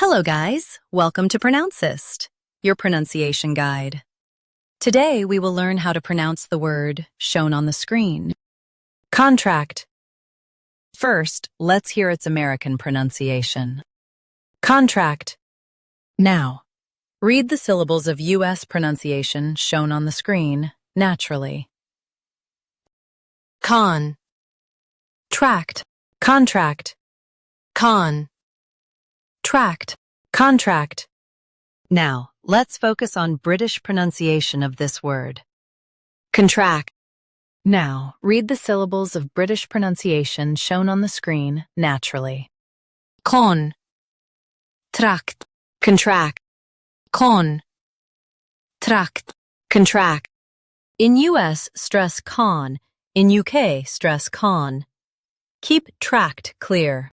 Hello guys, welcome to Pronouncist, your pronunciation guide. Today we will learn how to pronounce the word shown on the screen. Contract. First, let's hear its American pronunciation. Contract. Now, read the syllables of U.S. pronunciation shown on the screen naturally. Con. Tract. Contract. Con. Tract. Contract. Now, let's focus on British pronunciation of this word. Contract. Now, read the syllables of British pronunciation shown on the screen naturally. Con. Tract. Contract. Con. Tract. Contract. In US, stress con. In UK, stress con. Keep tract clear.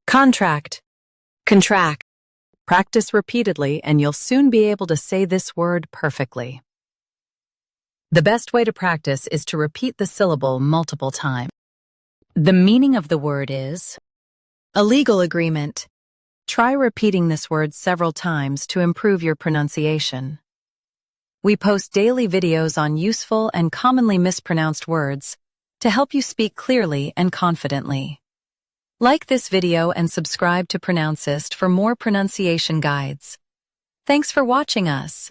Contract. Contract. Practice repeatedly and you'll soon be able to say this word perfectly. The best way to practice is to repeat the syllable multiple times. The meaning of the word is a legal agreement. Try repeating this word several times to improve your pronunciation. We post daily videos on useful and commonly mispronounced words to help you speak clearly and confidently. Like this video and subscribe to Pronouncist for more pronunciation guides. Thanks for watching us.